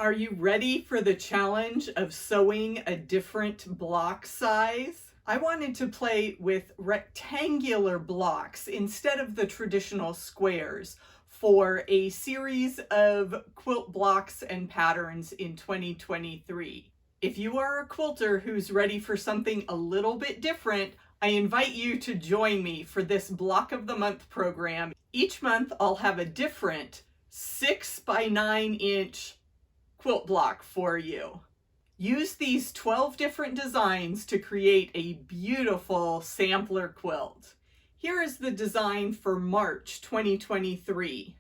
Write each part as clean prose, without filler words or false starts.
Are you ready for the challenge of sewing a different block size? I wanted to play with rectangular blocks instead of the traditional squares for a series of quilt blocks and patterns in 2023. If you are a quilter who's ready for something a little bit different, I invite you to join me for this Block of the Month program. Each month I'll have a different 6 by 9 inch quilt block for you. Use these 12 different designs to create a beautiful sampler quilt. Here is the design for March 2023.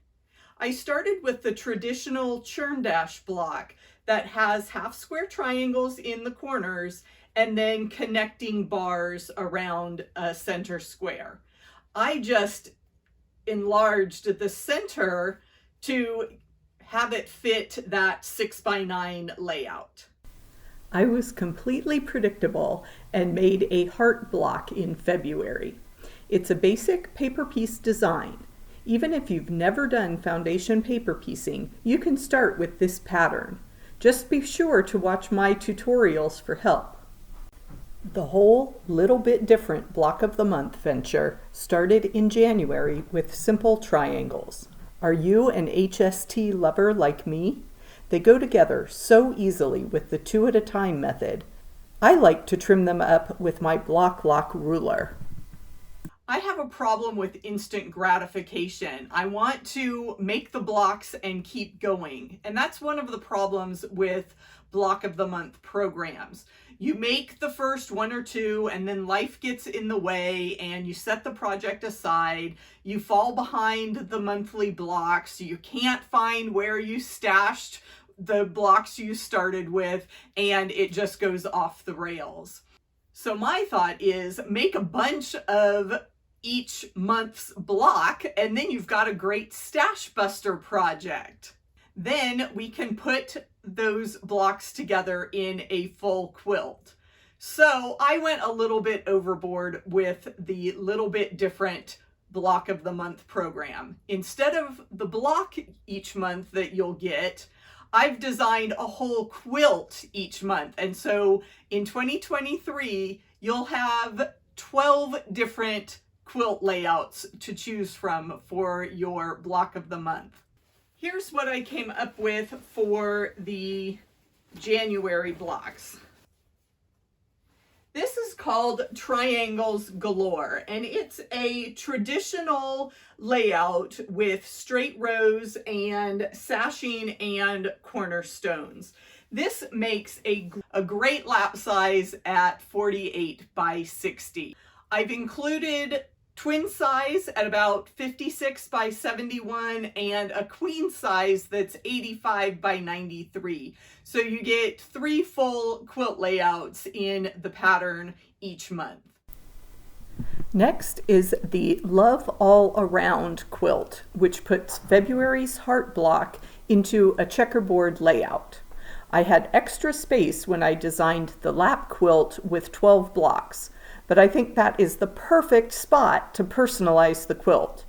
I started with the traditional churn dash block that has half square triangles in the corners and then connecting bars around a center square. I just enlarged the center to have it fit that 6 by 9 layout. I was completely predictable and made a heart block in February. It's a basic paper piece design. Even if you've never done foundation paper piecing, you can start with this pattern. Just be sure to watch my tutorials for help. The whole Little Bit Different Block of the Month venture started in January with simple triangles. Are you an HST lover like me? They go together so easily with the 2 at a time method. I like to trim them up with my block lock ruler. I have a problem with instant gratification. I want to make the blocks and keep going. And that's one of the problems with Block of the Month programs. You make the first 1 or 2 and then life gets in the way and you set the project aside. You fall behind the monthly blocks. You can't find where you stashed the blocks you started with and it just goes off the rails. So my thought is make a bunch of each month's block and then you've got a great stash buster project. Then we can put those blocks together in a full quilt. So I went a little bit overboard with the Little Bit Different Block of the Month program. Instead of the block each month that you'll get, I've designed a whole quilt each month. And so in 2023, you'll have 12 different quilt layouts to choose from for your Block of the Month. Here's what I came up with for the January blocks. This is called Triangles Galore, and it's a traditional layout with straight rows and sashing and cornerstones. This makes a great lap size at 48 by 60. I've included twin size at about 56 by 71 and a queen size that's 85 by 93. So you get 3 full quilt layouts in the pattern each month. Next is the Love All Around quilt, which puts February's heart block into a checkerboard layout. I had extra space when I designed the lap quilt with 12 blocks. But I think that is the perfect spot to personalize the quilt.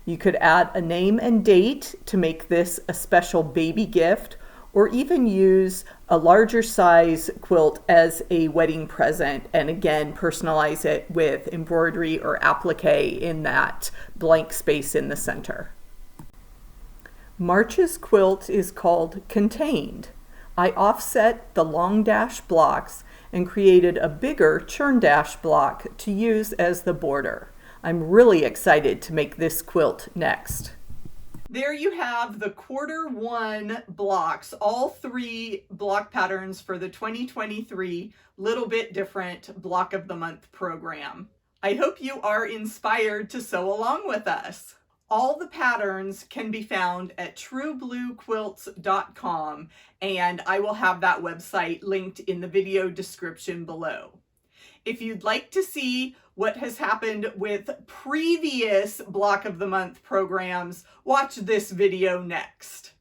You could add a name and date to make this a special baby gift, or even use a larger size quilt as a wedding present, and again, personalize it with embroidery or applique in that blank space in the center. March's quilt is called Contained. I offset the long dash blocks and created a bigger churn dash block to use as the border. I'm really excited to make this quilt next. There you have the Q1 blocks, all 3 block patterns for the 2023 Little Bit Different Block of the Month program. I hope you are inspired to sew along with us. All the patterns can be found at truebluequilts.com, and I will have that website linked in the video description below. If you'd like to see what has happened with previous Block of the Month programs, watch this video next.